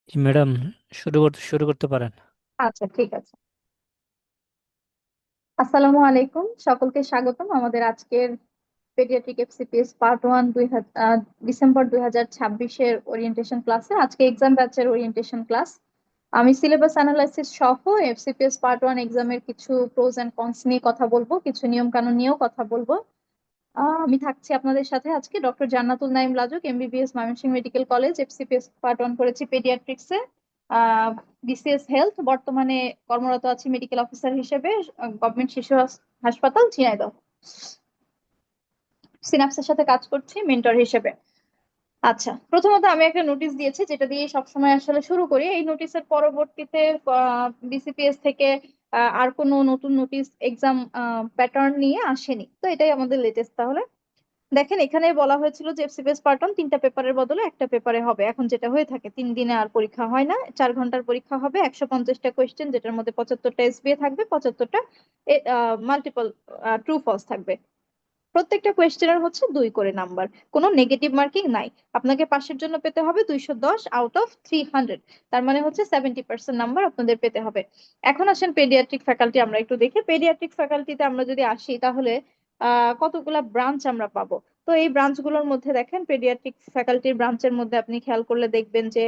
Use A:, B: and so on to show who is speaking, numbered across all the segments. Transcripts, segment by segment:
A: জি, madam, শুরু করতে পারেন।
B: আচ্ছা, ঠিক আছে। আসসালামু আলাইকুম, সকলকে স্বাগতম আমাদের আজকের পেডিয়াট্রিক এফসিপিএস পার্ট 1 ডিসেম্বর 2026-এর ওরিয়েন্টেশন ক্লাসে। আজকে এক্সাম ব্যাচের ওরিয়েন্টেশন ক্লাস। আমি সিলেবাস অ্যানালাইসিস সহ এফসিপিএস পার্ট 1 এক্সামের কিছু প্রোজ এন্ড কনস নিয়ে কথা বলবো, কিছু নিয়ম কানুন নিয়েও কথা বলবো। আমি থাকছি আপনাদের সাথে আজকে ডক্টর জান্নাতুল নাইম লাজুক, MBBS, Mymensingh medical college, FCPS part 1 করেছি পেডিয়াট্রিক্সে। বিসিএস হেলথ, বর্তমানে কর্মরত আছি মেডিকেল অফিসার হিসেবে গভর্নমেন্ট শিশু হাসপাতাল ঝিনাইদহ। সিনাপসের সাথে কাজ করছি মেন্টর হিসেবে। আচ্ছা, প্রথমত আমি একটা নোটিশ দিয়েছি যেটা দিয়ে সবসময় আসলে শুরু করি। এই নোটিশের পরবর্তীতে বিসিপিএস থেকে আর কোনো নতুন নোটিশ এক্সাম প্যাটার্ন নিয়ে আসেনি, তো এটাই আমাদের লেটেস্ট। তাহলে দেখেন, এখানে বলা হয়েছিল যে এফসিপিএস পার্ট 1 3টা পেপারের বদলে একটা পেপারে হবে। এখন যেটা হয়ে থাকে, 3 দিনে আর পরীক্ষা হয় না, 4 ঘন্টার পরীক্ষা হবে, 150টা কোয়েশ্চেন, যেটার মধ্যে 75টা এসবিএ থাকবে, 75টা মাল্টিপল ট্রু ফলস থাকবে। প্রত্যেকটা কোয়েশ্চেনের হচ্ছে 2 করে নাম্বার, কোনো নেগেটিভ মার্কিং নাই। আপনাকে পাশের জন্য পেতে হবে 210 আউট অফ 300, তার মানে হচ্ছে 70% নাম্বার আপনাদের পেতে হবে। এখন আসেন পেডিয়াট্রিক ফ্যাকাল্টি আমরা একটু দেখি। পেডিয়াট্রিক ফ্যাকাল্টিতে আমরা যদি আসি তাহলে কতগুলা ব্রাঞ্চ আমরা পাবো। তো এই ব্রাঞ্চগুলোর মধ্যে দেখেন, পেডিয়াট্রিক ফ্যাকাল্টির ব্রাঞ্চের মধ্যে আপনি খেয়াল করলে দেখবেন যে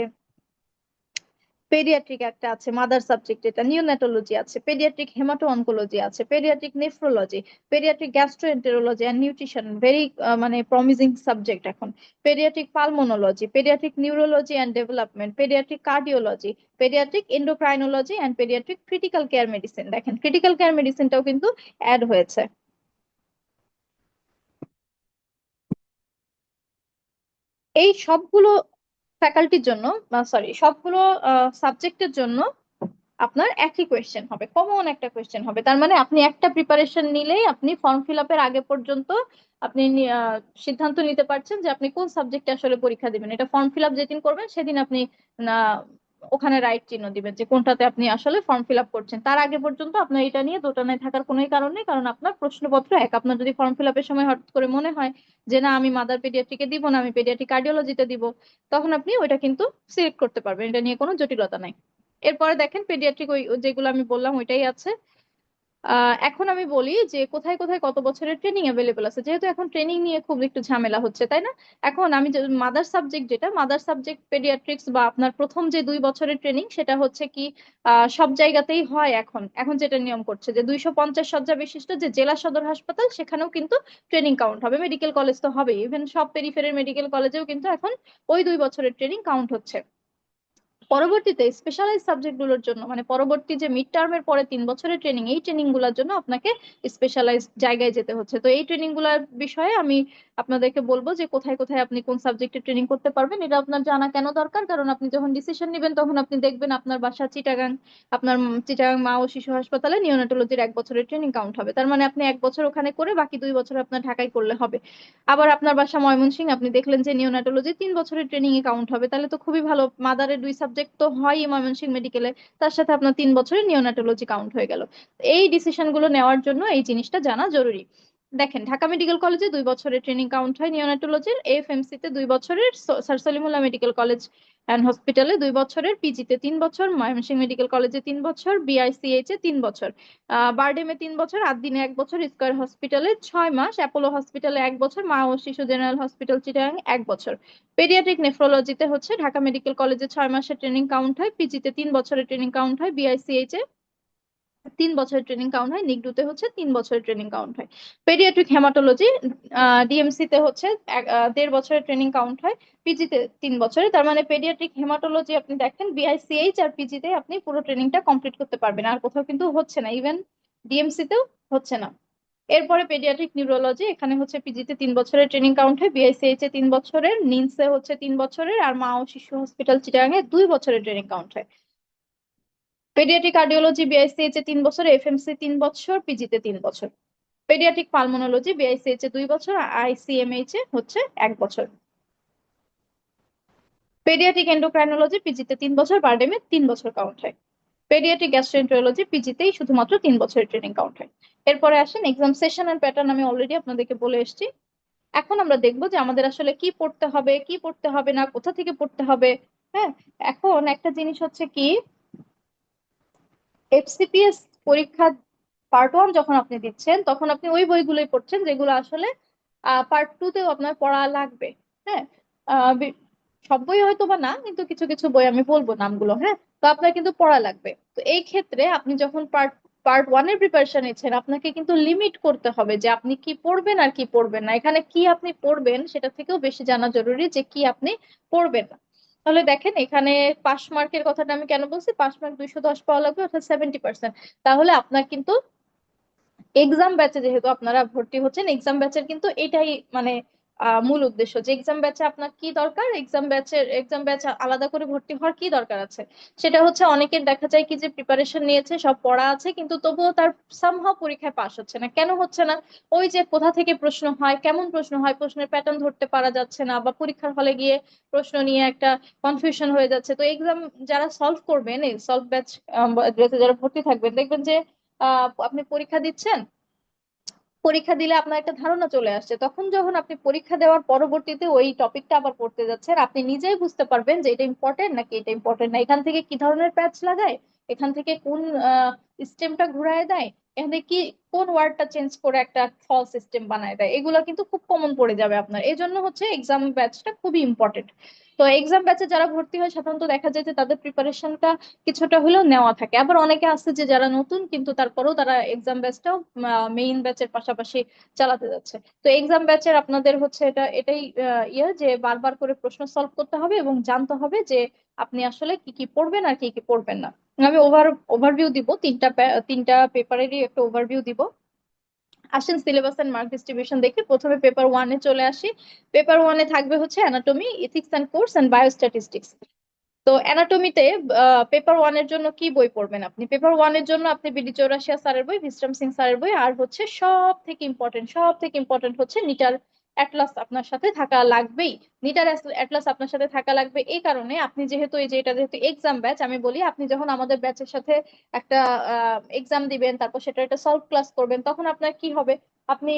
B: পেডিয়াট্রিক একটা আছে, মাদার সাবজেক্ট, এটা নিওনেটোলজি আছে, পেডিয়াট্রিক হেমাটো অনকোলজি আছে, paediatric nephrology, paediatric gastroenterology and nutrition, very মানে প্রমিজিং সাবজেক্ট এখন। Paediatric pulmonology, paediatric neurology and development, paediatric cardiology, paediatric endocrinology and paediatric critical care medicine. দেখেন, critical care মেডিসিনটাও কিন্তু add হয়েছে। এই সবগুলো ফ্যাকাল্টির জন্য, সরি, সবগুলো সাবজেক্টের জন্য আপনার একই কোয়েশ্চেন হবে, কমন একটা কোয়েশ্চেন হবে। তার মানে আপনি একটা প্রিপারেশন নিলেই আপনি ফর্ম ফিল আপের আগে পর্যন্ত আপনি সিদ্ধান্ত নিতে পারছেন যে আপনি কোন সাবজেক্টে আসলে পরীক্ষা দিবেন। এটা ফর্ম ফিল আপ যেদিন করবেন সেদিন আপনি না ওখানে রাইট চিহ্ন দিবেন যে কোনটাতে আপনি আসলে ফর্ম ফিল আপ করছেন। তার আগে পর্যন্ত আপনার এটা নিয়ে দোটানায় থাকার কোনো কারণ নেই, কারণ আপনার প্রশ্নপত্র এক। আপনার যদি ফর্ম ফিল আপের সময় হঠাৎ করে মনে হয় যে না, আমি মাদার পেডিয়াট্রিকে দিব না, আমি পেডিয়াট্রিক কার্ডিওলজিতে দিব, তখন আপনি ওইটা কিন্তু সিলেক্ট করতে পারবেন, এটা নিয়ে কোনো জটিলতা নাই। এরপরে দেখেন, পেডিয়াট্রিক ওই যেগুলো আমি বললাম ওইটাই আছে। এখন আমি বলি যে কোথায় কোথায় কত বছরের ট্রেনিং অ্যাভেলেবল আছে, যেহেতু এখন ট্রেনিং নিয়ে খুব একটু ঝামেলা হচ্ছে, তাই না? এখন আমি মাদার সাবজেক্ট, যেটা মাদার সাবজেক্ট পেডিয়াট্রিক্স বা আপনার প্রথম যে 2 বছরের ট্রেনিং, সেটা হচ্ছে কি সব জায়গাতেই হয়। এখন এখন যেটা নিয়ম করছে যে 250 শয্যা বিশিষ্ট যে জেলা সদর হাসপাতাল, সেখানেও কিন্তু ট্রেনিং কাউন্ট হবে। মেডিকেল কলেজ তো হবে, ইভেন সব পেরিফেরাল মেডিকেল কলেজেও কিন্তু এখন ওই 2 বছরের ট্রেনিং কাউন্ট হচ্ছে। পরবর্তীতে স্পেশালাইজ সাবজেক্ট গুলোর জন্য, মানে পরবর্তী যে মিড টার্মের পরে 3 বছরের ট্রেনিং, এই ট্রেনিং গুলোর জন্য আপনাকে স্পেশালাইজ জায়গায় যেতে হচ্ছে। তো এই ট্রেনিং গুলার বিষয়ে আমি আপনাদেরকে বলবো যে কোথায় কোথায় আপনি কোন সাবজেক্টে ট্রেনিং করতে পারবেন। এটা আপনার জানা কেন দরকার? কারণ আপনি যখন ডিসিশন নেবেন তখন আপনি দেখবেন আপনার বাসা চিটাগাং, আপনার চিটাগাং মা ও শিশু হাসপাতালে নিওনাটোলজির 1 বছরের ট্রেনিং কাউন্ট হবে। তার মানে আপনি 1 বছর ওখানে করে বাকি 2 বছর আপনার ঢাকায় করলে হবে। আবার আপনার বাসা ময়মনসিংহ, আপনি দেখলেন যে নিওনাটোলজি 3 বছরের ট্রেনিং এ কাউন্ট হবে, তাহলে তো খুবই ভালো। মাদারের 2 সাবজেক্ট তো হয়ই ময়মনসিংহ মেডিকেলে, তার সাথে আপনার 3 বছরের নিওনাটোলজি কাউন্ট হয়ে গেল। এই ডিসিশন গুলো নেওয়ার জন্য এই জিনিসটা জানা জরুরি। দেখেন, ঢাকা মেডিকেল কলেজে 2 বছরের ট্রেনিং কাউন্ট হয় নিওনাটোলজির, এফএমসি তে 2 বছরের, sir Salimullah medical college and হসপিটালে 2 বছরের, পিজিতে 3 বছর, ময়মনসিংহ মেডিকেল কলেজে 3 বছর, বিআইসিএইচ এ 3 বছর, বারডেমে 3 বছর, আদ্দিনে 1 বছর, স্কয়ার হসপিটালে 6 মাস, অ্যাপোলো হসপিটালে 1 বছর, মা ও শিশু জেনারেল হসপিটাল চিটাগাং 1 বছর। পেডিয়াট্রিক নেফ্রোলজিতে হচ্ছে ঢাকা মেডিকেল কলেজে 6 মাসের ট্রেনিং কাউন্ট হয়, পিজিতে 3 বছরের ট্রেনিং কাউন্ট হয়, বিআইসিএইচ এ 3 বছরের ট্রেনিং কাউন্ট হয়, নিগডুতে হচ্ছে 3 বছরের ট্রেনিং কাউন্ট হয়। পেডিয়াট্রিক হেমাটোলজি ডিএমসি তে হচ্ছে 1.5 বছরের ট্রেনিং কাউন্ট হয়, পিজিতে 3 বছরের। তার মানে পেডিয়াট্রিক হেমাটোলজি আপনি দেখেন বিআইসিএইচ আর পিজিতে আপনি পুরো ট্রেনিংটা কমপ্লিট করতে পারবেন, আর কোথাও কিন্তু হচ্ছে না, ইভেন ডিএমসি তেও হচ্ছে না। এরপরে পেডিয়াট্রিক নিউরোলজি, এখানে হচ্ছে পিজিতে 3 বছরের ট্রেনিং কাউন্ট হয়, বিআইসিএইচ এ 3 বছরের, নিমসে হচ্ছে 3 বছরের, আর মা ও শিশু হসপিটাল চিটাগাং এ 2 বছরের ট্রেনিং কাউন্ট হয়। পেডিয়াট্রিক কার্ডিওলজি বিআইসিএইচ এ 3 বছর, এফএমসি 3 বছর, পিজিতে 3 বছর। পেডিয়াট্রিক পালমোনোলজি বিআইসিএইচ এ 2 বছর, আইসিএমএইচ এ হচ্ছে 1 বছর। পেডিয়াট্রিক এন্ডোক্রাইনোলজি পিজিতে 3 বছর, বারডেমে 3 বছর কাউন্ট হয়। পেডিয়াট্রিক গ্যাস্ট্রোএন্টারোলজি পিজিতেই শুধুমাত্র 3 বছরের ট্রেনিং কাউন্ট হয়। এরপরে আসেন এক্সাম সেশন এন্ড প্যাটার্ন, আমি অলরেডি আপনাদেরকে বলে এসেছি। এখন আমরা দেখবো যে আমাদের আসলে কি পড়তে হবে, কি পড়তে হবে না, কোথা থেকে পড়তে হবে। হ্যাঁ, এখন একটা জিনিস হচ্ছে কি, এফসিপিএস পরীক্ষা পার্ট ওয়ান যখন আপনি দিচ্ছেন তখন আপনি ওই বইগুলোই পড়ছেন যেগুলো আসলে পার্ট টু তেও আপনার পড়া লাগবে। হ্যাঁ, আহ, বি- সব বই হয়তো বা না, কিন্তু কিছু কিছু বই আমি বলবো নামগুলো। হ্যাঁ, তো আপনার কিন্তু পড়া লাগবে। তো এই ক্ষেত্রে আপনি যখন পার্ট পার্ট ওয়ানের প্রিপারেশন নিচ্ছেন, আপনাকে কিন্তু লিমিট করতে হবে যে আপনি কি পড়বেন আর কি পড়বেন না। এখানে কি আপনি পড়বেন সেটা থেকেও বেশি জানা জরুরি যে কি আপনি পড়বেন না। তাহলে দেখেন এখানে পাস মার্কের কথাটা আমি কেন বলছি, পাস মার্ক 210 পাওয়া লাগবে, অর্থাৎ 70%। তাহলে আপনার কিন্তু এক্সাম ব্যাচে যেহেতু আপনারা ভর্তি হচ্ছেন, এক্সাম ব্যাচের কিন্তু এটাই মানে মূল উদ্দেশ্য যে এক্সাম ব্যাচে আপনার কি দরকার, এক্সাম ব্যাচ আলাদা করে ভর্তি হওয়ার কি দরকার আছে। সেটা হচ্ছে অনেকের দেখা যায় কি যে প্রিপারেশন নিয়েছে, সব পড়া আছে, কিন্তু তবুও তার সামহাও পরীক্ষায় পাস হচ্ছে না। কেন হচ্ছে না? ওই যে কোথা থেকে প্রশ্ন হয়, কেমন প্রশ্ন হয়, প্রশ্নের প্যাটার্ন ধরতে পারা যাচ্ছে না, বা পরীক্ষার হলে গিয়ে প্রশ্ন নিয়ে একটা কনফিউশন হয়ে যাচ্ছে। তো এক্সাম যারা সলভ করবেন, এই সলভ ব্যাচ যারা ভর্তি থাকবেন, দেখবেন যে আপনি পরীক্ষা দিচ্ছেন, পরীক্ষা দিলে আপনার একটা ধারণা চলে আসছে, তখন যখন আপনি পরীক্ষা দেওয়ার পরবর্তীতে ওই টপিকটা আবার পড়তে যাচ্ছেন, আপনি নিজেই বুঝতে পারবেন যে এটা ইম্পর্টেন্ট নাকি এটা ইম্পর্টেন্ট না, এখান থেকে কি ধরনের প্যাচ লাগায়, এখান থেকে কোন স্টেমটা ঘুরায় দেয়, এখানে কি কোন ওয়ার্ডটা চেঞ্জ করে একটা ফলস সিস্টেম বানায় দেয়। এগুলো কিন্তু খুব কমন পড়ে যাবে আপনার। এই জন্য হচ্ছে এক্সাম ব্যাচটা খুবই ইম্পর্টেন্ট। তো এক্সাম ব্যাচে যারা ভর্তি হয় সাধারণত দেখা যায় যে তাদের প্রিপারেশনটা কিছুটা হলেও নেওয়া থাকে। আবার অনেকে আছে যে যারা নতুন কিন্তু তারপরেও তারা এক্সাম ব্যাচটাও মেইন ব্যাচের পাশাপাশি চালাতে যাচ্ছে। তো এক্সাম ব্যাচের আপনাদের হচ্ছে এটাই যে বারবার করে প্রশ্ন সলভ করতে হবে এবং জানতে হবে যে আপনি আসলে কি কি পড়বেন আর কি কি পড়বেন না। আমি ওভারভিউ দিব, তিনটা পেপারেরই একটা ওভারভিউ দিব। আসেন সিলেবাস এন্ড মার্ক ডিস্ট্রিবিউশন দেখে প্রথমে পেপার ওয়ানে চলে আসি। পেপার ওয়ানে থাকবে হচ্ছে anatomy, ethics and course and biostatistics. তো অ্যানাটমিতে পেপার ওয়ানের জন্য কি বই পড়বেন আপনি? পেপার ওয়ানের জন্য আপনি বিডি চৌরাশিয়া স্যারের বই, বিক্রম সিং স্যারের বই, আর হচ্ছে সব থেকে ইম্পর্টেন্ট হচ্ছে নিটার অ্যাটলাস আপনার সাথে থাকা লাগবেই। নিটার অ্যাটলাস আপনার সাথে থাকা লাগবে এই কারণে, আপনি যেহেতু এই যে এটা যেহেতু এক্সাম ব্যাচ, আমি বলি আপনি যখন আমাদের ব্যাচের সাথে একটা এক্সাম দিবেন, তারপর সেটা একটা সলভ ক্লাস করবেন, তখন আপনার কি হবে, আপনি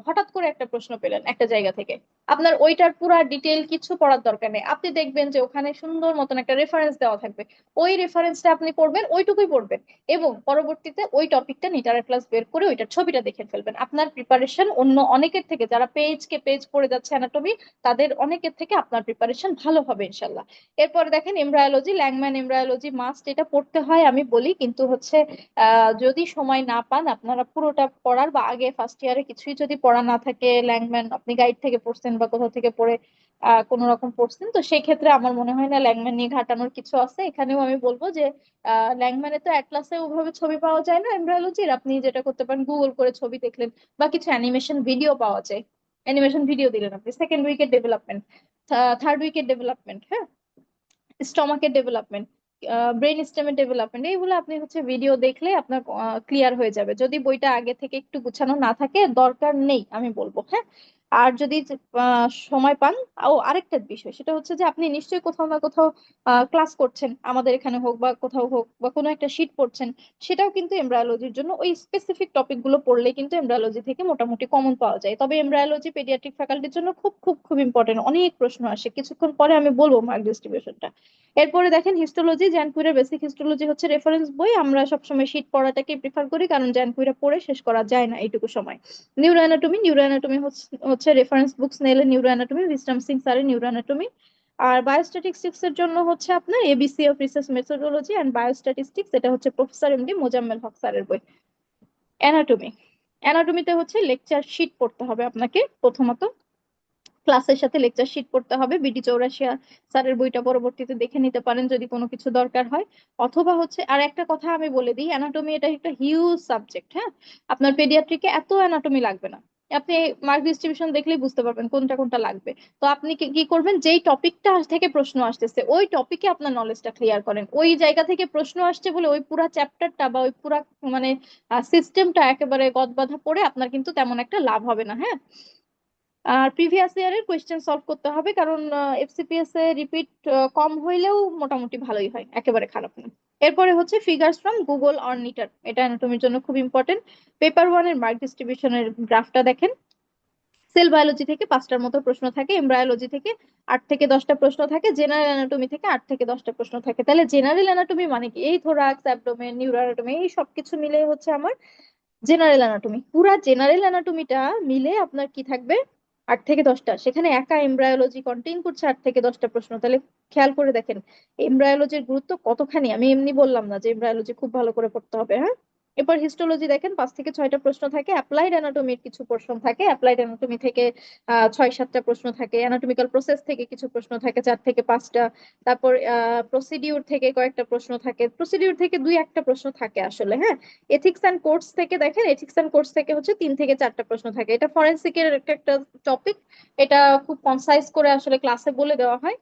B: হঠাৎ করে একটা প্রশ্ন পেলেন একটা জায়গা থেকে, আপনার ওইটার পুরো ডিটেল কিছু পড়ার দরকার নেই। আপনি দেখবেন যে ওখানে সুন্দর মতন একটা রেফারেন্স দেওয়া থাকবে, ওই রেফারেন্সটা আপনি পড়বেন, ওইটুকুই পড়বেন, এবং পরবর্তীতে ওই টপিকটা নিটার ক্লাস বের করে ওইটার ছবিটা দেখে ফেলবেন। আপনার প্রিপারেশন অন্য অনেকের থেকে, যারা পেজকে পেজ পড়ে যাচ্ছে অ্যানাটমি, তাদের অনেকের থেকে আপনার প্রিপারেশন ভালো হবে ইনশাল্লাহ। এরপরে দেখেন এমব্রায়োলজি, ল্যাংম্যান এমব্রায়োলজি মাস্ট, এটা পড়তে হয় আমি বলি, কিন্তু হচ্ছে যদি সময় না পান আপনারা পুরোটা পড়ার, বা আগে ফার্স্ট ইয়ারে কিছুই যদি পড়া না থাকে, ল্যাংম্যান আপনি গাইড থেকে পড়ছেন বা কোথাও থেকে পড়ে কোন রকম পড়ছেন, তো সেই ক্ষেত্রে আমার মনে হয় না ল্যাংম্যান নিয়ে ঘাটানোর কিছু আছে। এখানেও আমি বলবো যে ল্যাংম্যানে তো অ্যাটলাসে ওভাবে ছবি পাওয়া যায় না এমব্রায়োলজির, আপনি যেটা করতে পারেন গুগল করে ছবি দেখলেন, বা কিছু অ্যানিমেশন ভিডিও পাওয়া যায়, অ্যানিমেশন ভিডিও দিলেন আপনি, সেকেন্ড উইকের ডেভেলপমেন্ট, থার্ড উইকের ডেভেলপমেন্ট, হ্যাঁ, স্টমাকের ডেভেলপমেন্ট, ব্রেন স্টেমের ডেভেলপমেন্ট, এইগুলো আপনি হচ্ছে ভিডিও দেখলে আপনার ক্লিয়ার হয়ে যাবে। যদি বইটা আগে থেকে একটু গুছানো না থাকে দরকার নেই আমি বলবো। হ্যাঁ, আর যদি সময় পান, ও আরেকটা বিষয় সেটা হচ্ছে যে আপনি নিশ্চয়ই কোথাও না কোথাও ক্লাস করছেন, আমাদের এখানে হোক বা কোথাও হোক, বা কোনো একটা শীট পড়ছেন, সেটাও কিন্তু এমব্রায়োলজির জন্য ওই স্পেসিফিক টপিক গুলো পড়লে কিন্তু এমব্রায়োলজি থেকে মোটামুটি কমন পাওয়া যায়। তবে এমব্রায়োলজি পেডিয়াট্রিক ফ্যাকাল্টির জন্য খুব খুব খুব ইম্পর্টেন্ট, অনেক প্রশ্ন আসে, কিছুক্ষণ পরে আমি বলবো মার্ক ডিস্ট্রিবিউশনটা। এরপরে দেখেন হিস্টোলজি, জ্যানকুইরের বেসিক হিস্টোলজি হচ্ছে রেফারেন্স বই, আমরা সবসময় শীট পড়াটাকে প্রিফার করি কারণ জ্যানকুইরা পড়ে শেষ করা যায় না এইটুকু সময়। নিউরো অ্যানাটমি হচ্ছে রেফারেন্স বুকস নেলে নিউরো অ্যানাটমি, বিক্রম সিং স্যারের নিউরো অ্যানাটমি। আর বায়োস্ট্যাটিস্টিক্স এর জন্য হচ্ছে আপনার ABC of research methodology and biostatistics, এটা হচ্ছে প্রফেসর এমডি মোজাম্মেল হক স্যারের বই। অ্যানাটমি, অ্যানাটমিতে হচ্ছে লেকচার শিট পড়তে হবে আপনাকে প্রথমত, ক্লাসের সাথে লেকচার শিট পড়তে হবে। বিডি চৌরাশিয়া স্যারের বইটা পরবর্তীতে দেখে নিতে পারেন যদি কোনো কিছু দরকার হয়। অথবা হচ্ছে আর একটা কথা আমি বলে দিই, অ্যানাটমি এটা একটা হিউজ সাবজেক্ট। হ্যাঁ, আপনার পেডিয়াট্রিকে এত অ্যানাটমি লাগবে না, আপনি মার্ক ডিস্ট্রিবিউশন দেখলেই বুঝতে পারবেন কোনটা কোনটা লাগবে। তো আপনি কি করবেন, যেই টপিকটা থেকে প্রশ্ন আসতেছে ওই টপিকে আপনার নলেজটা ক্লিয়ার করেন, ওই জায়গা থেকে প্রশ্ন আসছে বলে ওই পুরা চ্যাপ্টারটা বা ওই পুরা মানে সিস্টেমটা একেবারে গদবাঁধা পড়ে আপনার কিন্তু তেমন একটা লাভ হবে না। হ্যাঁ, আর প্রিভিয়াস ইয়ারের কোয়েশ্চেন সলভ করতে হবে, কারণ এফসিপিএস এ রিপিট কম হইলেও মোটামুটি ভালোই হয়, একেবারে খারাপ না। এরপরে হচ্ছে ফিগার্স ফ্রম গুগল অর নিটার, এটা অ্যানাটমির জন্য খুব ইম্পর্টেন্ট। পেপার ওয়ানের মার্ক ডিস্ট্রিবিউশনের গ্রাফটা দেখেন, সেল বায়োলজি থেকে 5টার মতো প্রশ্ন থাকে, এমব্রায়োলজি থেকে 8 থেকে 10টা প্রশ্ন থাকে, জেনারেল অ্যানাটমি থেকে 8 থেকে 10টা প্রশ্ন থাকে। তাহলে জেনারেল অ্যানাটমি মানে কি? এই থোরাক্স, অ্যাবডোমেন, নিউরো অ্যানাটমি, এই সবকিছু মিলে হচ্ছে আমার জেনারেল অ্যানাটমি। পুরা জেনারেল অ্যানাটমিটা মিলে আপনার কি থাকবে? 8 থেকে 10টা। সেখানে একা এমব্রায়োলজি কন্টেইন করছে 8 থেকে 10টা প্রশ্ন। তাহলে খেয়াল করে দেখেন এমব্রায়োলজির গুরুত্ব কতখানি। আমি এমনি বললাম না যে এমব্রায়োলজি খুব ভালো করে পড়তে হবে, হ্যাঁ। এরপর হিস্টোলজি দেখেন 5 থেকে 6টা প্রশ্ন থাকে, অ্যাপ্লাইড অ্যানাটমির কিছু পোর্শন থাকে, অ্যাপ্লাইড অ্যানাটমি থেকে 6-7টা প্রশ্ন থাকে, অ্যানাটমিক্যাল প্রসেস থেকে কিছু প্রশ্ন থাকে 4 থেকে 5টা। তারপর প্রসিডিউর থেকে কয়েকটা প্রশ্ন থাকে, প্রসিডিউর থেকে 2-1টা প্রশ্ন থাকে আসলে, হ্যাঁ। এথিক্স অ্যান্ড কোর্টস থেকে দেখেন, এথিক্স অ্যান্ড কোর্টস থেকে হচ্ছে 3 থেকে 4টা প্রশ্ন থাকে। এটা ফরেন্সিকের একটা একটা টপিক, এটা খুব কনসাইজ করে আসলে ক্লাসে বলে দেওয়া হয়।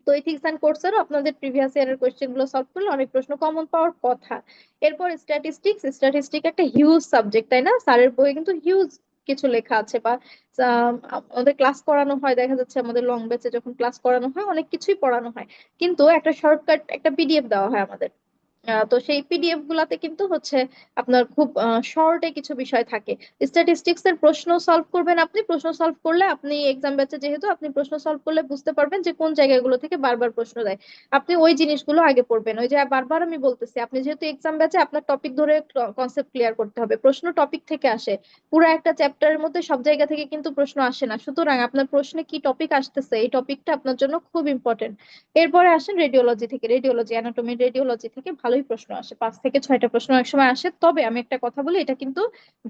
B: তো এথিক্স অ্যান্ড কোর্টস এরও আপনাদের প্রিভিয়াস ইয়ারের কোয়েশ্চেন গুলো সলভ করলে অনেক প্রশ্ন কমন পাওয়ার কথা। এরপর স্ট্যাটিস্টিক্স, স্ট্যাটিস্টিক একটা হিউজ সাবজেক্ট, তাই না? স্যারের বইয়ে কিন্তু হিউজ কিছু লেখা আছে, বা আমাদের ক্লাস করানো হয়, দেখা যাচ্ছে আমাদের লং ব্যাচে যখন ক্লাস করানো হয় অনেক কিছুই পড়ানো হয়, কিন্তু একটা শর্টকাট একটা পিডিএফ দেওয়া হয় আমাদের। তো সেই পিডিএফ গুলাতে কিন্তু হচ্ছে আপনার খুব শর্টে কিছু বিষয় থাকে। স্ট্যাটিস্টিক্স এর প্রশ্ন সলভ করবেন আপনি, প্রশ্ন সলভ করলে আপনি এক্সাম ব্যাচে যেহেতু আপনি প্রশ্ন সলভ করলে বুঝতে পারবেন যে কোন জায়গাগুলো থেকে বারবার প্রশ্ন দেয়। আপনি ওই জিনিসগুলো আগে পড়বেন। ওই যে বারবার আমি বলতেছি, আপনি যেহেতু এক্সাম ব্যাচে আপনার টপিক ধরে কনসেপ্ট ক্লিয়ার করতে হবে, প্রশ্ন টপিক থেকে আসে। পুরো একটা চ্যাপ্টারের মধ্যে সব জায়গা থেকে কিন্তু প্রশ্ন আসে না, সুতরাং আপনার প্রশ্নে কি টপিক আসতেছে এই টপিকটা আপনার জন্য খুব ইম্পর্টেন্ট। এরপরে আসেন রেডিওলজি থেকে, রেডিওলজি অ্যানাটমি রেডিওলজি থেকে ভালোই প্রশ্ন আসে, 5 থেকে 6টা প্রশ্ন এক সময় আসে। তবে আমি একটা কথা বলি, এটা কিন্তু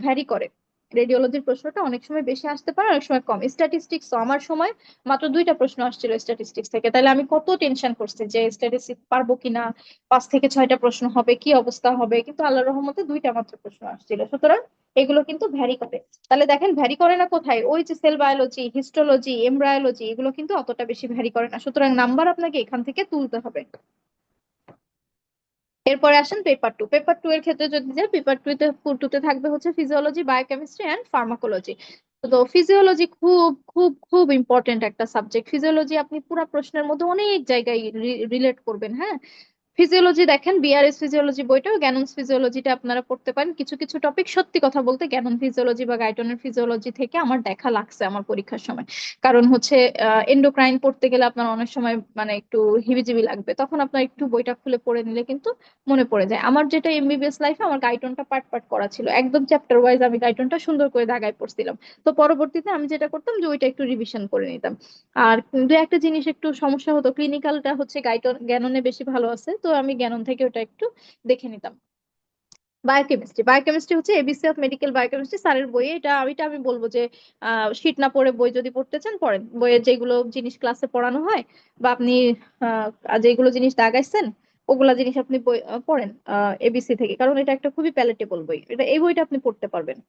B: ভ্যারি করে। রেডিওলজির প্রশ্নটা অনেক সময় বেশি আসতে পারে, অনেক সময় কম। স্ট্যাটিস্টিক্স আমার সময় মাত্র 2টা প্রশ্ন আসছিল স্ট্যাটিস্টিক্স থেকে, তাহলে আমি কত টেনশন করছি যে স্ট্যাটিস্টিক্স পারবো কিনা, 5 থেকে 6টা প্রশ্ন হবে, কি অবস্থা হবে, কিন্তু আল্লাহর রহমতে 2টা মাত্র প্রশ্ন আসছিল। সুতরাং এগুলো কিন্তু ভ্যারি করে। তাহলে দেখেন ভ্যারি করে না কোথায়? ওই যে সেল বায়োলজি, হিস্টোলজি, এমব্রায়োলজি, এগুলো কিন্তু অতটা বেশি ভ্যারি করে না, সুতরাং নাম্বার আপনাকে এখান থেকে তুলতে হবে। এরপরে আসেন পেপার টু। পেপার টু এর ক্ষেত্রে যদি যাই, পেপার টুতে থাকবে হচ্ছে ফিজিওলজি, বায়োকেমিস্ট্রি অ্যান্ড ফার্মাকোলজি। তো ফিজিওলজি খুব খুব খুব ইম্পর্টেন্ট একটা সাবজেক্ট। ফিজিওলজি আপনি পুরো প্রশ্নের মধ্যে অনেক জায়গায় রিলেট করবেন, হ্যাঁ। ফিজিওলজি দেখেন বিআরএস ফিজিওলজি বইটাও, গ্যানন্স ফিজিওলজিটা আপনারা পড়তে পারেন। কিছু কিছু টপিক সত্যি কথা বলতে গ্যানন ফিজিওলজি বা গাইটনের ফিজিওলজি থেকে আমার দেখা লাগছে আমার পরীক্ষার সময়। কারণ হচ্ছে এন্ডোক্রাইন পড়তে গেলে আপনার অনেক সময় মানে একটু হিবিজিবি লাগবে, তখন আপনার একটু বইটা খুলে পড়ে নিলে কিন্তু মনে পড়ে যায়। আমার যেটা এমবিবিএস লাইফে আমার গাইটনটা পার্ট পার্ট করা ছিল, একদম চ্যাপ্টার ওয়াইজ আমি গাইটনটা সুন্দর করে দাগায় পড়ছিলাম। তো পরবর্তীতে আমি যেটা করতাম যে ওইটা একটু রিভিশন করে নিতাম। আর দু একটা জিনিস একটু সমস্যা হতো, ক্লিনিক্যালটা হচ্ছে গ্যাননে বেশি ভালো আছে, তো আমি গ্যানন থেকে ওটা একটু দেখে নিতাম। বায়োকেমিস্ট্রি, বায়োকেমিস্ট্রি হচ্ছে এবিসি অফ মেডিকেল বায়োকেমিস্ট্রি স্যারের বইয়ে। এটা আমি বলবো যে শীট না পড়ে বই যদি পড়তে চান পড়েন, বইয়ের যেগুলো জিনিস ক্লাসে পড়ানো হয় বা আপনি যেগুলো জিনিস দাগাইছেন ওগুলা জিনিস আপনি বই পড়েন এবিসি থেকে, কারণ এটা একটা খুবই প্যালেটেবল বই। এটা এই বইটা আপনি পড়তে পারবেন।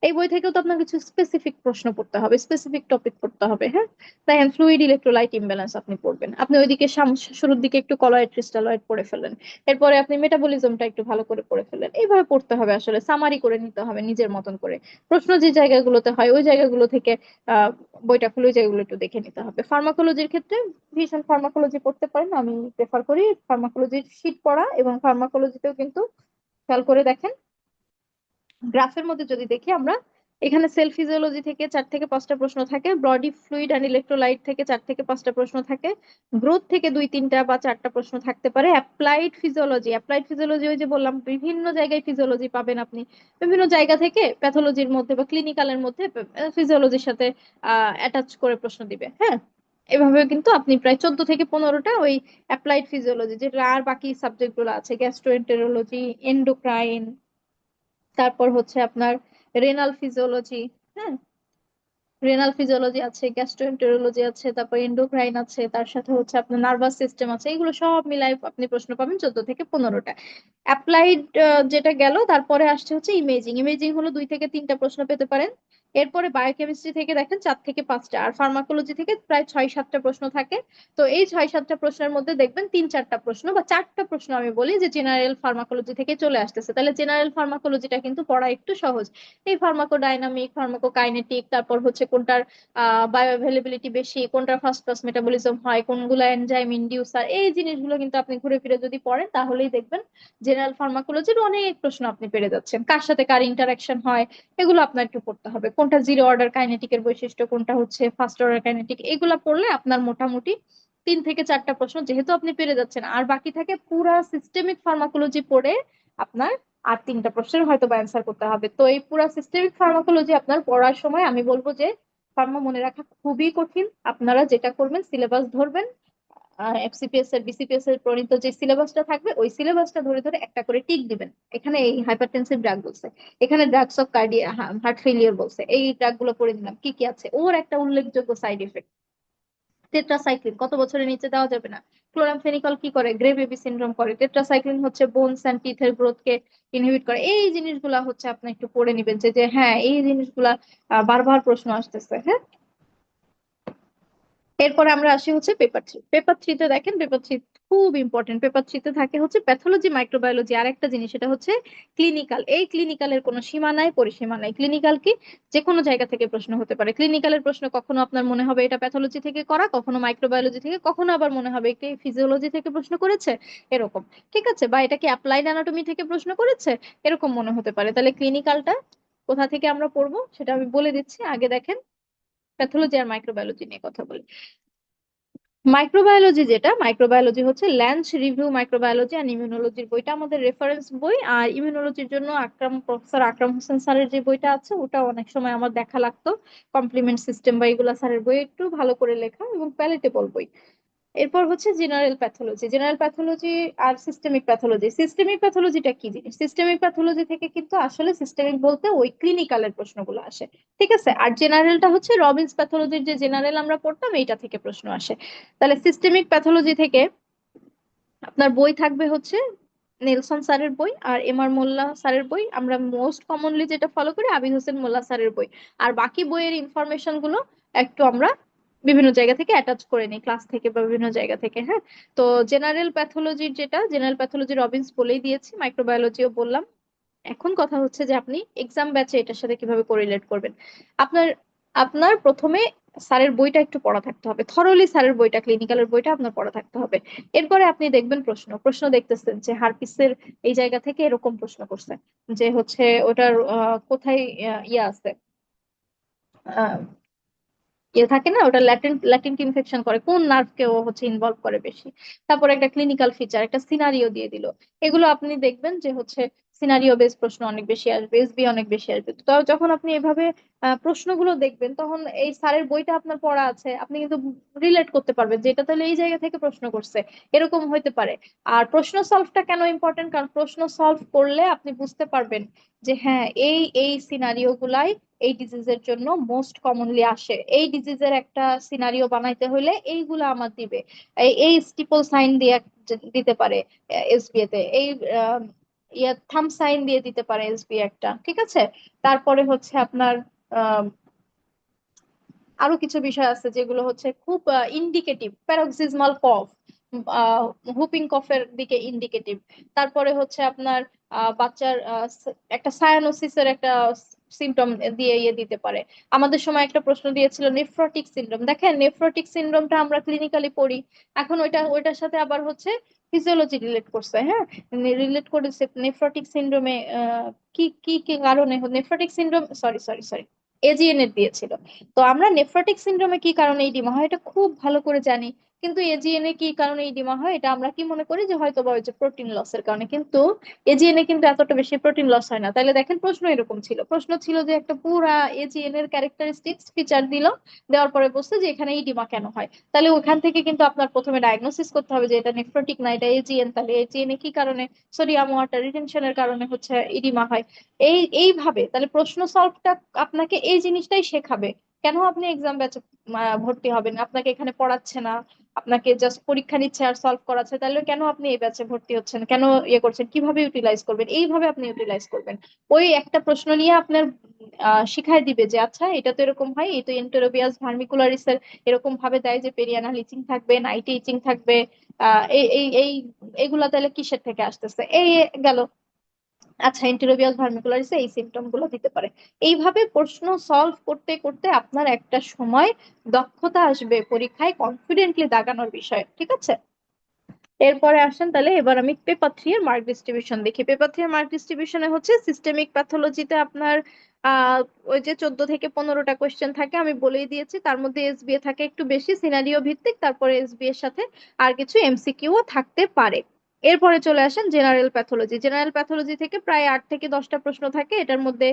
B: এই বই থেকেও তো আপনার কিছু স্পেসিফিক প্রশ্ন পড়তে হবে, স্পেসিফিক টপিক পড়তে হবে, হ্যাঁ। দেখেন ফ্লুইড ইলেকট্রোলাইট ইমব্যালেন্স আপনি পড়বেন, আপনি ওইদিকে শুরুর দিকে একটু কলয়েড ক্রিস্টালয়েড পড়ে ফেলেন, এরপরে আপনি মেটাবলিজমটা একটু ভালো করে পড়ে ফেলেন। এইভাবে পড়তে হবে আসলে, সামারি করে নিতে হবে নিজের মতন করে। প্রশ্ন যে জায়গাগুলোতে হয় ওই জায়গাগুলো থেকে আহ বইটা খুলে ওই জায়গাগুলো একটু দেখে নিতে হবে। ফার্মাকোলজির ক্ষেত্রে ভীষণ ফার্মাকোলজি পড়তে পারেন, আমি প্রেফার করি ফার্মাকোলজির শীট পড়া। এবং ফার্মাকোলজিতেও কিন্তু খেয়াল করে দেখেন গ্রাফের মধ্যে যদি দেখি আমরা, এখানে সেল ফিজিওলজি থেকে 4 থেকে 5টা প্রশ্ন থাকে, বডি ফ্লুইড অ্যান্ড ইলেকট্রোলাইট থেকে 4 থেকে 5টা প্রশ্ন থাকে, গ্রোথ থেকে 2-3টা বা 4টা প্রশ্ন থাকতে পারে। অ্যাপ্লাইড ফিজিওলজি, অ্যাপ্লাইড ফিজিওলজি ওই যে বললাম বিভিন্ন জায়গায় ফিজিওলজি পাবেন আপনি, বিভিন্ন জায়গা থেকে প্যাথোলজির মধ্যে বা ক্লিনিক্যালের মধ্যে ফিজিওলজির সাথে অ্যাটাচ করে প্রশ্ন দিবে, হ্যাঁ। এভাবে কিন্তু আপনি প্রায় 14 থেকে 15টা ওই অ্যাপ্লাইড ফিজিওলজি, যেটা আর বাকি সাবজেক্ট গুলো আছে, গ্যাস্ট্রোএন্টেরোলজি, এন্ডোক্রাইন, তারপর হচ্ছে আপনার রেনাল ফিজিওলজি, হ্যাঁ। রেনাল ফিজিওলজি আছে, গ্যাস্ট্রোএন্টেরোলজি আছে, তারপর এন্ডোক্রাইন আছে, তার সাথে হচ্ছে আপনার নার্ভাস সিস্টেম আছে। এগুলো সব মিলাই আপনি প্রশ্ন পাবেন 14 থেকে 15টা। অ্যাপ্লাইড যেটা গেল, তারপরে আসছে হচ্ছে ইমেজিং। ইমেজিং হলো 2 থেকে 3টা প্রশ্ন পেতে পারেন। এরপরে বায়োকেমিস্ট্রি থেকে দেখেন 4 থেকে 5টা, আর ফার্মাকোলজি থেকে প্রায় 6-7টা প্রশ্ন থাকে। তো এই 6-7টা প্রশ্নের মধ্যে দেখবেন 3-4টা প্রশ্ন বা 4টা প্রশ্ন আমি বলি যে জেনারেল ফার্মাকোলজি থেকে চলে আসতেছে, তাহলে জেনারেল ফার্মাকোলজিটা কিন্তু পড়া একটু সহজ। এই ফার্মাকোডাইনামিক, ফার্মাকোকাইনেটিক, তারপর হচ্ছে কোনটার বায়ো অ্যাভেলেবিলিটি বেশি, কোনটার ফার্স্ট পাস মেটাবলিজম হয়, কোনগুলো এনজাইম ইনডিউসার, এই জিনিসগুলো কিন্তু আপনি ঘুরে ফিরে যদি পড়েন তাহলেই দেখবেন জেনারেল ফার্মাকোলজির অনেক প্রশ্ন আপনি পেরে যাচ্ছেন। কার সাথে কার ইন্টারাকশন হয় এগুলো আপনার একটু পড়তে হবে। কোনটা জিরো অর্ডার কাইনেটিকের বৈশিষ্ট্য, কোনটা হচ্ছে ফার্স্ট অর্ডার কাইনেটিক, এগুলা পড়লে আপনার মোটামুটি 3 থেকে 4টা প্রশ্ন যেহেতু আপনি পেরে যাচ্ছেন, আর বাকি থাকে পুরা সিস্টেমিক ফার্মাকোলজি পড়ে আপনার আর 3টা প্রশ্নের হয়তো বা অ্যান্সার করতে হবে। তো এই পুরা সিস্টেমিক ফার্মাকোলজি আপনার পড়ার সময় আমি বলবো যে ফার্মা মনে রাখা খুবই কঠিন। আপনারা যেটা করবেন সিলেবাস ধরবেন, এফসিপিএস এর বিসিপিএস এর প্রণীত যে সিলেবাসটা থাকবে ওই সিলেবাসটা ধরে ধরে একটা করে টিক দিবেন। এখানে এই হাইপারটেনসিভ ড্রাগ বলছে, এখানে ড্রাগস অফ কার্ডিয়া হার্ট ফেলিয়ার বলছে, এই ড্রাগ গুলো পড়ে দিলাম কি কি আছে, ওর একটা উল্লেখযোগ্য সাইড এফেক্ট টেট্রাসাইক্লিন কত বছরের নিচে দেওয়া যাবে না। ক্লোরামফেনিকল কি করে, গ্রে বেবি সিনড্রোম করে। টেট্রাসাইক্লিন হচ্ছে বোনস এন্ড টিথের গ্রোথ কে ইনহিবিট করে। এই জিনিসগুলা হচ্ছে আপনি একটু পড়ে নিবেন যে যে হ্যাঁ এই জিনিসগুলা বারবার প্রশ্ন আসতেছে। হ্যাঁ, এরপরে আমরা আসি হচ্ছে পেপার 3। পেপার 3 তে দেখেন, পেপার 3 খুব ইম্পর্টেন্ট। পেপার 3 তে থাকে হচ্ছে প্যাথোলজি, মাইক্রোবায়োলজি, আর একটা জিনিস সেটা হচ্ছে ক্লিনিক্যাল। এই ক্লিনিক্যালের কোনো সীমা নাই, পরিসীমা নাই। ক্লিনিক্যাল কি, যে কোনো জায়গা থেকে প্রশ্ন হতে পারে। ক্লিনিক্যালের প্রশ্ন কখনো আপনার মনে হবে এটা প্যাথোলজি থেকে করা, কখনো মাইক্রোবায়োলজি থেকে, কখনো আবার মনে হবে এটি ফিজিওলজি থেকে প্রশ্ন করেছে, এরকম। ঠিক আছে, বা এটা কি অ্যাপ্লাইড অ্যানাটমি থেকে প্রশ্ন করেছে, এরকম মনে হতে পারে। তাহলে ক্লিনিক্যালটা কোথা থেকে আমরা পড়বো সেটা আমি বলে দিচ্ছি। আগে দেখেন প্যাথোলজি আর মাইক্রোবায়োলজি নিয়ে কথা বলি। মাইক্রোবায়োলজি, যেটা মাইক্রোবায়োলজি হচ্ছে ল্যান্স রিভিউ মাইক্রোবায়োলজি অ্যান্ড ইমিউনোলজির বইটা আমাদের রেফারেন্স বই। আর ইমিউনোলজির জন্য প্রফেসর আকরাম হোসেন স্যারের যে বইটা আছে ওটা অনেক সময় আমার দেখা লাগতো। কমপ্লিমেন্ট সিস্টেম বা এগুলা স্যারের বই একটু ভালো করে লেখা এবং প্যালেটেবল বই। এরপর হচ্ছে জেনারেল প্যাথোলজি। জেনারেল প্যাথোলজি আর সিস্টেমিক প্যাথোলজি। সিস্টেমিক প্যাথোলজিটা কি জিনিস? সিস্টেমিক প্যাথোলজি থেকে কিন্তু আসলে সিস্টেমিক বলতে ওই ক্লিনিক্যালের প্রশ্নগুলো আসে। ঠিক আছে, আর জেনারেলটা হচ্ছে রবিনস প্যাথোলজির যে জেনারেল আমরা পড়তাম এইটা থেকে প্রশ্ন আসে। তাহলে সিস্টেমিক প্যাথোলজি থেকে আপনার বই থাকবে হচ্ছে নেলসন স্যারের বই আর এম আর মোল্লা স্যারের বই। আমরা মোস্ট কমনলি যেটা ফলো করি আবিদ হোসেন মোল্লা স্যারের বই। আর বাকি বইয়ের ইনফরমেশন গুলো একটু আমরা বিভিন্ন জায়গা থেকে অ্যাটাচ করে নিই, ক্লাস থেকে বা বিভিন্ন জায়গা থেকে। হ্যাঁ, তো জেনারেল প্যাথোলজির যেটা জেনারেল প্যাথোলজি রবিন্স বলেই দিয়েছি, মাইক্রোবায়োলজিও বললাম। এখন কথা হচ্ছে যে আপনি এক্সাম ব্যাচে এটার সাথে কিভাবে কোরিলেট করবেন। আপনার আপনার প্রথমে স্যারের বইটা একটু পড়া থাকতে হবে, থরলি স্যারের বইটা, ক্লিনিক্যালের বইটা আপনার পড়া থাকতে হবে। এরপরে আপনি দেখবেন প্রশ্ন প্রশ্ন দেখতেছেন যে হারপিসের এই জায়গা থেকে এরকম প্রশ্ন করছে, যে হচ্ছে ওটার কোথায় ইয়ে আছে, ইয়ে থাকে না, ওটা ল্যাটেন্ট ল্যাটেন্ট ইনফেকশন করে কোন নার্ভকে ও হচ্ছে ইনভলভ করে বেশি। তারপর একটা ক্লিনিক্যাল ফিচার, একটা সিনারিও দিয়ে দিল। এগুলো আপনি দেখবেন যে হচ্ছে সিনারিও বেস প্রশ্ন অনেক বেশি আসবে, এসবি অনেক বেশি আসবে। তো যখন আপনি এভাবে প্রশ্নগুলো দেখবেন তখন এই স্যারের বইটা আপনার পড়া আছে, আপনি কিন্তু রিলেট করতে পারবেন যে এটা তাহলে এই জায়গা থেকে প্রশ্ন করছে, এরকম হইতে পারে। আর প্রশ্ন সলভটা কেন ইম্পর্টেন্ট, কারণ প্রশ্ন সলভ করলে আপনি বুঝতে পারবেন যে হ্যাঁ এই এই সিনারিও গুলাই এই ডিজিজের জন্য মোস্ট কমনলি আসে। এই ডিজিজের একটা সিনারিও বানাইতে হলে এইগুলা আমার দিবে, এই এই স্টিপল সাইন দিয়ে দিতে পারে এসবিএ তে, এই আহ, ইয়া থাম সাইন দিয়ে দিতে পারে এসবি একটা। ঠিক আছে, তারপরে হচ্ছে আপনার আহ, আরো কিছু বিষয় আছে যেগুলো হচ্ছে খুব ইন্ডিকেটিভ, প্যারক্সিজমাল কফ, হুপিং কফের দিকে ইন্ডিকেটিভ। তারপরে হচ্ছে আপনার বাচ্চার একটা সায়ানোসিসের একটা সিমটম দিয়ে ইয়ে দিতে পারে। আমাদের সময় একটা প্রশ্ন দিয়েছিল নেফ্রোটিক সিনড্রোম। দেখেন নেফ্রোটিক সিনড্রোমটা আমরা ক্লিনিক্যালি পড়ি, এখন ওইটার সাথে আবার হচ্ছে ফিজিওলজি রিলেট করছে। হ্যাঁ, রিলেট করেছে নেফ্রোটিক সিনড্রোমে কি কি কি কারণে nephrotic syndrome, sorry sorry sorry, AGN এর দিয়েছিল। তো আমরা নেফ্রোটিক সিনড্রোমে কি কারণে ইডিমা হয় এটা খুব ভালো করে জানি, কিন্তু এজিএন এ কি কারণে ইডিমা হয় এটা আমরা কি মনে করি যে হয়তো বা ওই যে প্রোটিন লসের কারণে, কিন্তু এজিএন এ কিন্তু এতটা বেশি প্রোটিন লস হয় না। তাহলে দেখেন প্রশ্ন এরকম ছিল, প্রশ্ন ছিল যে একটা পুরা এজিএন এর ক্যারেক্টারিস্টিক্স ফিচার দিল, দেওয়ার পরে বলছে যে এখানে ইডিমা কেন হয়। তাহলে ওখান থেকে কিন্তু আপনার প্রথমে ডায়াগনোসিস করতে হবে যে এটা নেফ্রোটিক না এটা এজিএন। তাহলে এজিএন এ কি কারণে, সোডিয়াম ওয়াটার রিটেনশনের কারণে হচ্ছে ইডিমা হয়। এইভাবে তাহলে প্রশ্ন সলভটা আপনাকে এই জিনিসটাই শেখাবে। কেন আপনি এক্সাম ব্যাচে ভর্তি হবেন, আপনাকে এখানে পড়াচ্ছে না, আপনাকে জাস্ট পরীক্ষা নিচ্ছে আর সলভ করাচ্ছে, তাহলে কেন আপনি এই ব্যাচে ভর্তি হচ্ছেন, কেন ইয়ে করছেন, কিভাবে ইউটিলাইজ করবেন, এইভাবে আপনি ইউটিলাইজ করবেন। ওই একটা প্রশ্ন নিয়ে আপনার শিখাই দিবে যে আচ্ছা এটা তো এরকম হয়, এই তো এন্টেরোবিয়াস ভার্মিকুলারিস এর এরকম ভাবে দেয় যে পেরিয়ানাল ইচিং থাকবে, নাইটে ইচিং থাকবে, এই এই এই এগুলা তাহলে কিসের থেকে আসতেছে, এই গেল। আচ্ছা এন্টেরোবিয়াস ভার্মিকুলারিসে এই সিমটম গুলো দিতে পারে। এইভাবে প্রশ্ন সলভ করতে করতে আপনার একটা সময় দক্ষতা আসবে পরীক্ষায় কনফিডেন্টলি দাগানোর বিষয়ে। ঠিক আছে, এরপরে আসেন তাহলে এবার আমি পেপার 3 এর মার্ক ডিস্ট্রিবিউশন দেখি। পেপার 3 এর মার্ক ডিস্ট্রিবিউশনে হচ্ছে সিস্টেমিক প্যাথোলজিতে আপনার আহ ওই যে 14 থেকে 15টা কোয়েশ্চেন থাকে, আমি বলেই দিয়েছি। তার মধ্যে এসবিএ থাকে একটু বেশি সিনারিও ভিত্তিক, তারপরে এসবিএ এর সাথে আর কিছু এমসিকিউ থাকতে পারে। এরপরে চলে আসেন জেনারেল প্যাথোলজি। জেনারেল প্যাথোলজি থেকে প্রায় 8 থেকে 10টা প্রশ্ন থাকে। এটার মধ্যে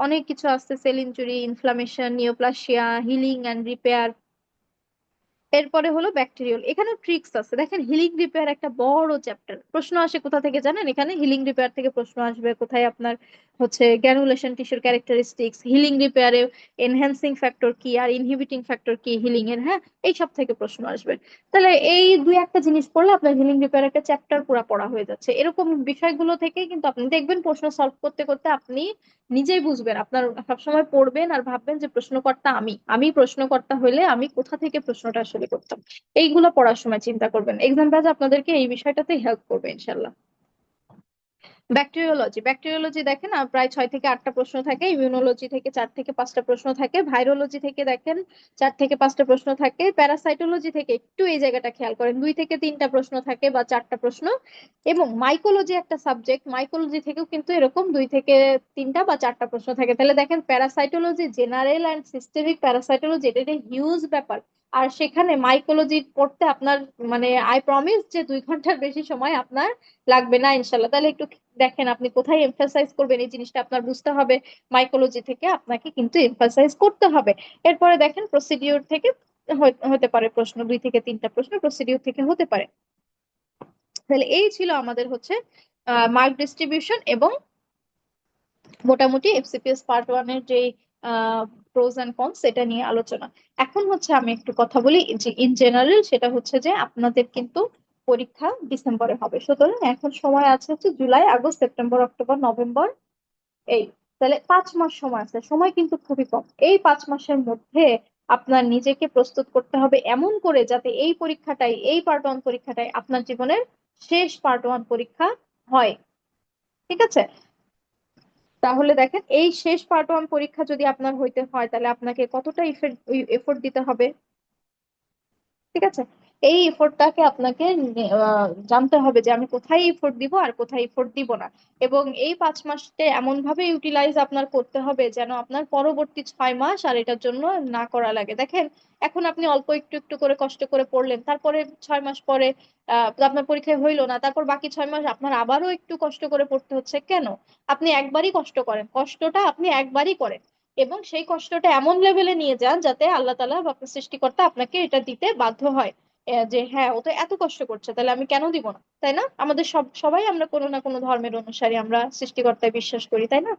B: অনেক কিছু আছে: sell injury, inflammation, neoplasia, healing and repair. এরপরে হলো ব্যাকটেরিয়াল। এখানে ট্রিক্স আছে, দেখেন হিলিং রিপেয়ার একটা বড় চ্যাপ্টার। প্রশ্ন আসে কোথা থেকে জানেন? এখানে হিলিং রিপেয়ার থেকে প্রশ্ন আসবে। কোথায় আপনার হচ্ছে গ্র্যানুলেশন টিস্যুর ক্যারেক্টারিস্টিক্স, হিলিং রিপেয়ারে এনহ্যান্সিং ফ্যাক্টর কি আর ইনহিবিটিং ফ্যাক্টর কি হিলিং এর, হ্যাঁ, এই সব থেকে প্রশ্ন আসবে। তাহলে এই দুই একটা জিনিস পড়লে আপনার হিলিং রিপেয়ার একটা চ্যাপ্টার পুরো পড়া হয়ে যাচ্ছে। এরকম বিষয়গুলো থেকেই কিন্তু আপনি দেখবেন প্রশ্ন সলভ করতে করতে আপনি নিজেই বুঝবেন। আপনার সবসময় পড়বেন আর ভাববেন যে প্রশ্নকর্তা আমি, আমি প্রশ্নকর্তা হলে আমি কোথা থেকে প্রশ্নটা আসলে করতাম। এইগুলো পড়ার সময় চিন্তা করবেন। এক্সাম ব্যাচ আপনাদেরকে এই বিষয়টাতে হেল্প করবে ইনশাল্লাহ। ব্যাকটেরিওলজি। ব্যাকটেরিওলজি দেখেন প্রায় 6 থেকে 8টা প্রশ্ন থাকে। ইমিউনোলজি থেকে 4 থেকে 5টা প্রশ্ন থাকে। ভাইরোলজি থেকে দেখেন 4 থেকে 5টা প্রশ্ন থাকে। প্যারাসাইটোলজি থেকে একটু এই জায়গাটা খেয়াল করেন, 2 থেকে 3টা প্রশ্ন থাকে বা 4টা প্রশ্ন। এবং মাইকোলজি একটা সাবজেক্ট, মাইকোলজি থেকেও কিন্তু এরকম 2 থেকে 3টা বা 4টা প্রশ্ন থাকে। তাহলে দেখেন parasitology, general and systemic parasitology, এটা একটা হিউজ ব্যাপার। আর সেখানে মাইকোলজি পড়তে আপনার মানে আই প্রমিস যে 2 ঘন্টার বেশি সময় আপনার লাগবে না ইনশাল্লাহ। তাহলে একটু দেখেন আপনি কোথায় এমফাসাইজ করবেন, এই জিনিসটা আপনার বুঝতে হবে। মাইকোলজি থেকে আপনাকে কিন্তু এমফাসাইজ করতে হবে। এরপরে দেখেন প্রসিডিউর থেকে হতে পারে প্রশ্ন, 2 থেকে 3টা প্রশ্ন প্রসিডিউর থেকে হতে পারে। তাহলে এই ছিল আমাদের হচ্ছে মার্ক ডিস্ট্রিবিউশন এবং মোটামুটি এফসিপিএস পার্ট 1 এর যে প্রোজ এন্ড কনস এটা নিয়ে আলোচনা। এখন হচ্ছে আমি একটু কথা বলি যে ইন জেনারেল, সেটা হচ্ছে যে আপনাদের কিন্তু পরীক্ষা ডিসেম্বরে হবে। সুতরাং এখন সময় আছে হচ্ছে July, August, September, October, November, এই, তাহলে 5 মাস সময় আছে। সময় কিন্তু খুবই কম। এই 5 মাসের মধ্যে আপনার নিজেকে প্রস্তুত করতে হবে এমন করে যাতে এই পরীক্ষাটাই, এই পার্ট 1 পরীক্ষাটাই আপনার জীবনের শেষ পার্ট 1 পরীক্ষা হয়। ঠিক আছে? তাহলে দেখেন এই শেষ পার্ট 1 পরীক্ষা যদি আপনার হইতে হয় তাহলে আপনাকে কতটা এফোর্ট দিতে হবে। ঠিক আছে? এই এফোর্টটাকে আপনাকে জানতে হবে যে আমি কোথায় এফোর্ট দিব আর কোথায় এফোর্ট দিব না। এবং এই 5 মাসকে এমন ভাবে ইউটিলাইজ আপনার করতে হবে যেন আপনার পরবর্তী 6 মাস আর এটার জন্য না করা লাগে। দেখেন এখন আপনি অল্প একটু একটু করে কষ্ট করে পড়লেন, তারপরে 6 মাস পরে আপনার পরীক্ষায় হইলো না, তারপর বাকি 6 মাস আপনার আবারও একটু কষ্ট করে পড়তে হচ্ছে। কেন? আপনি একবারই কষ্ট করেন, কষ্টটা আপনি একবারই করেন। এবং সেই কষ্টটা এমন লেভেলে নিয়ে যান যাতে আল্লাহ তাআলা বা আপনার সৃষ্টিকর্তা আপনাকে এটা দিতে বাধ্য হয়। যে হ্যাঁ, ও তো এত কষ্ট করছে, তাহলে আমি কেন দিব না? তাই না? আমাদের সবাই আমরা কোনো না কোনো ধর্মের অনুসারী, আমরা সৃষ্টিকর্তায় বিশ্বাস করি, তাই না?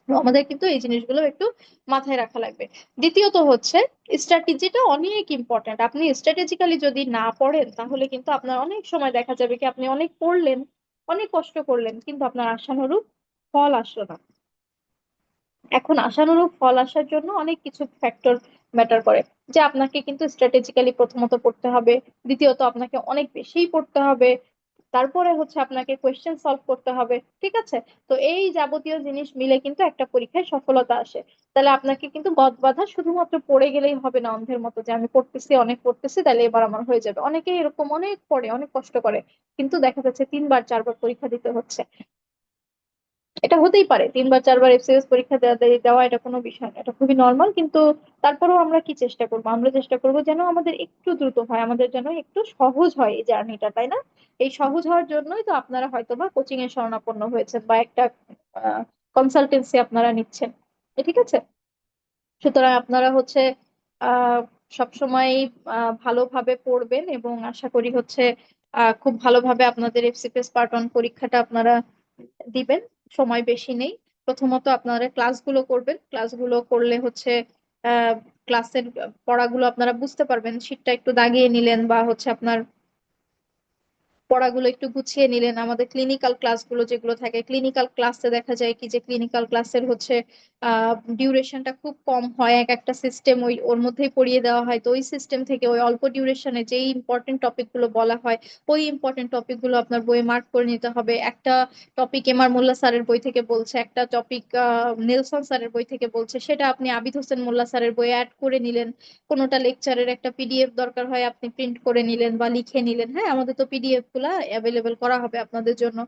B: তো আমাদের কিন্তু এই জিনিসগুলো একটু মাথায় রাখা লাগবে। দ্বিতীয়ত হচ্ছে স্ট্র্যাটেজিটা অনেক ইম্পর্ট্যান্ট। আপনি স্ট্র্যাটেজিক্যালি যদি না পড়েন তাহলে কিন্তু আপনার অনেক সময় দেখা যাবে কি আপনি অনেক পড়লেন, অনেক কষ্ট করলেন, কিন্তু আপনার আশানুরূপ ফল আসলো না। এখন আশানুরূপ ফল আসার জন্য অনেক কিছু ফ্যাক্টর ম্যাটার করে। যে আপনাকে কিন্তু স্ট্র্যাটেজিক্যালি প্রথমত পড়তে হবে, দ্বিতীয়ত আপনাকে অনেক বেশি পড়তে হবে, তারপরে হচ্ছে আপনাকে কোয়েশ্চেন সলভ করতে হবে। ঠিক আছে? তো এই যাবতীয় জিনিস মিলে কিন্তু একটা পরীক্ষায় সফলতা আসে। তাহলে আপনাকে কিন্তু গদ বাঁধা শুধুমাত্র পড়ে গেলেই হবে না অন্ধের মতো, যে আমি পড়তেছি, অনেক পড়তেছি, তাহলে এবার আমার হয়ে যাবে। অনেকে এরকম অনেক পড়ে, অনেক কষ্ট করে, কিন্তু দেখা যাচ্ছে 3 বার 4 বার পরীক্ষা দিতে হচ্ছে। এটা হতেই পারে, 3 বার 4 বার এফসিএস পরীক্ষা দেওয়া এটা কোনো বিষয় না, এটা খুবই নর্মাল। কিন্তু তারপরেও আমরা কি চেষ্টা করবো? আমরা চেষ্টা করবো যেন আমাদের একটু দ্রুত হয়, আমাদের যেন একটু সহজ হয় এই জার্নিটা, তাই না? এই সহজ হওয়ার জন্যই তো আপনারা হয়তোবা কোচিং এ শরণাপন্ন হয়েছেন বা একটা কনসালটেন্সি আপনারা নিচ্ছেন। ঠিক আছে? সুতরাং আপনারা হচ্ছে আহ সবসময় ভালোভাবে পড়বেন এবং আশা করি হচ্ছে খুব ভালোভাবে আপনাদের এফসিপিএস পার্ট 1 পরীক্ষাটা আপনারা দিবেন। সময় বেশি নেই। প্রথমত আপনারা ক্লাসগুলো করবেন, ক্লাসগুলো করলে হচ্ছে আহ ক্লাসের পড়াগুলো আপনারা বুঝতে পারবেন। শীটটা একটু দাগিয়ে নিলেন বা হচ্ছে আপনার পড়াগুলো একটু গুছিয়ে নিলেন। আমাদের ক্লিনিক্যাল ক্লাসগুলো যেগুলো থাকে, ক্লিনিক্যাল ক্লাসে দেখা যায় কি যে ক্লিনিক্যাল ক্লাসের হচ্ছে ডিউরেশনটা খুব কম হয়, এক একটা সিস্টেম ওই ওর মধ্যেই পড়িয়ে দেওয়া হয়। তো ওই সিস্টেম থেকে ওই অল্প ডিউরেশনে যেই ইম্পর্টেন্ট টপিক গুলো বলা হয়, ওই ইম্পর্টেন্ট টপিক গুলো আপনার বইয়ে মার্ক করে নিতে হবে। একটা টপিক এম আর মোল্লা স্যারের বই থেকে বলছে, একটা টপিক নেলসন স্যারের বই থেকে বলছে, সেটা আপনি আবিদ হোসেন মোল্লা স্যারের বইয়ে অ্যাড করে নিলেন। কোনোটা লেকচারের একটা পিডিএফ দরকার হয়, আপনি প্রিন্ট করে নিলেন বা লিখে নিলেন। হ্যাঁ, আমাদের তো পিডিএফ গুলা অ্যাভেলেবেল করা হবে আপনাদের জন্য।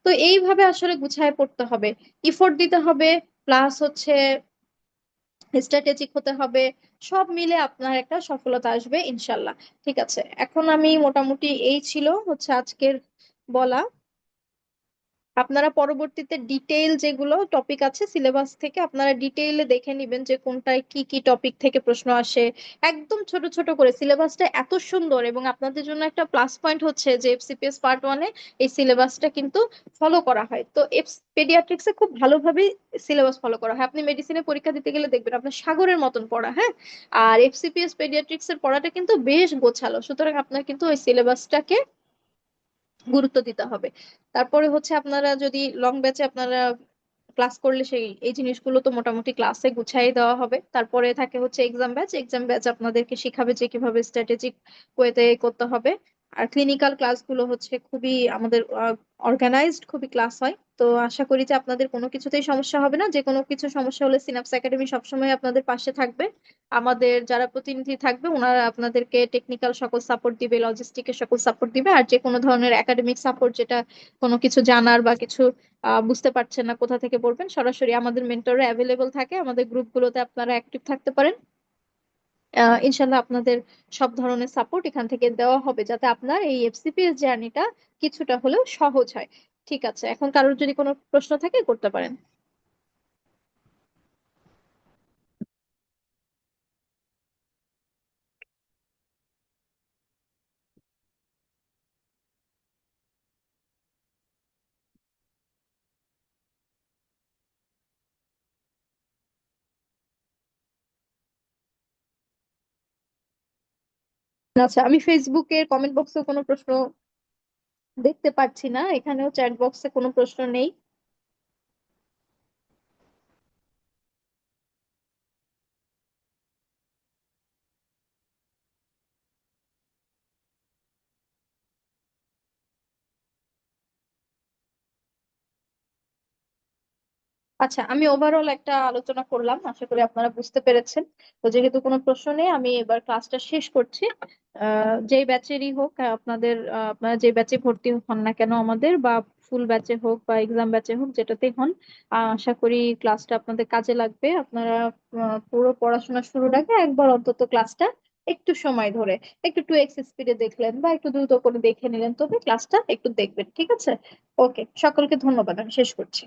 B: তো এইভাবে আসলে গুছায় পড়তে হবে, ইফোর্ট দিতে হবে, প্লাস হচ্ছে স্ট্র্যাটেজিক হতে হবে। সব মিলে আপনার একটা সফলতা আসবে ইনশাল্লাহ। ঠিক আছে, এখন আমি মোটামুটি এই ছিল হচ্ছে আজকের বলা। আপনারা পরবর্তীতে ডিটেইল যেগুলো টপিক আছে সিলেবাস থেকে আপনারা ডিটেইলে দেখে নিবেন যে কোনটায় কি কি টপিক থেকে প্রশ্ন আসে। একদম ছোট ছোট করে, সিলেবাসটা এত সুন্দর। এবং আপনাদের জন্য একটা প্লাস পয়েন্ট হচ্ছে যে এফসিপিএস পার্ট ওয়ানে এই সিলেবাসটা কিন্তু ফলো করা হয়। তো পেডিয়াট্রিক্সে খুব ভালোভাবে সিলেবাস ফলো করা হয়। আপনি মেডিসিনে পরীক্ষা দিতে গেলে দেখবেন আপনার সাগরের মতন পড়া। হ্যাঁ, আর এফসিপিএস পেডিয়াট্রিক্স এর পড়াটা কিন্তু বেশ গোছালো, সুতরাং আপনার কিন্তু ওই সিলেবাসটাকে গুরুত্ব দিতে হবে। তারপরে হচ্ছে আপনারা যদি লং ব্যাচে আপনারা ক্লাস করলে সেই এই জিনিসগুলো তো মোটামুটি ক্লাসে গুছাই দেওয়া হবে। তারপরে থাকে হচ্ছে এক্সাম ব্যাচ, এক্সাম ব্যাচ আপনাদেরকে শিখাবে যে কিভাবে স্ট্র্যাটেজিক ওয়েতে করতে হবে। আর ক্লিনিক্যাল ক্লাসগুলো হচ্ছে খুবই আমাদের অর্গানাইজড, খুবই ক্লাস হয়। তো আশা করি যে আপনাদের কোনো কিছুতেই সমস্যা হবে না। যে কোনো কিছু সমস্যা হলে সিনাপস একাডেমি সবসময় আপনাদের পাশে থাকবে। আমাদের যারা প্রতিনিধি থাকবে ওনারা আপনাদেরকে টেকনিক্যাল সকল সাপোর্ট দিবে, লজিস্টিকের সকল সাপোর্ট দিবে। আর যে কোনো ধরনের একাডেমিক সাপোর্ট, যেটা কোনো কিছু জানার বা কিছু বুঝতে পারছেন না কোথা থেকে পড়বেন, সরাসরি আমাদের মেন্টররা অ্যাভেলেবল থাকে। আমাদের গ্রুপগুলোতে আপনারা অ্যাক্টিভ থাকতে পারেন। ইনশাল্লাহ আপনাদের সব ধরনের সাপোর্ট এখান থেকে দেওয়া হবে, যাতে আপনার এই এফসিপিএস জার্নিটা কিছুটা হলেও সহজ হয়। ঠিক আছে, এখন কারোর যদি কোনো প্রশ্ন থাকে করতে পারেন। আচ্ছা, আমি ফেসবুকের কমেন্ট বক্সে কোনো প্রশ্ন দেখতে পাচ্ছি না, এখানেও চ্যাট বক্সে কোনো প্রশ্ন নেই। আচ্ছা, আমি ওভারঅল একটা আলোচনা করলাম, আশা করি আপনারা বুঝতে পেরেছেন। তো যেহেতু কোনো প্রশ্ন নেই, আমি এবার ক্লাসটা শেষ করছি। যেই ব্যাচেরই হোক আপনাদের, আপনারা যে ব্যাচে ভর্তি হন না কেন আমাদের, বা ফুল ব্যাচে হোক বা এক্সাম ব্যাচে হোক, যেটাতেই হন, আশা করি ক্লাসটা আপনাদের কাজে লাগবে। আপনারা পুরো পড়াশোনা শুরুর আগে একবার অন্তত ক্লাসটা একটু সময় ধরে, একটু 2x স্পিডে দেখলেন বা একটু দ্রুত করে দেখে নিলেন, তবে ক্লাসটা একটু দেখবেন। ঠিক আছে, ওকে, সকলকে ধন্যবাদ, আমি শেষ করছি।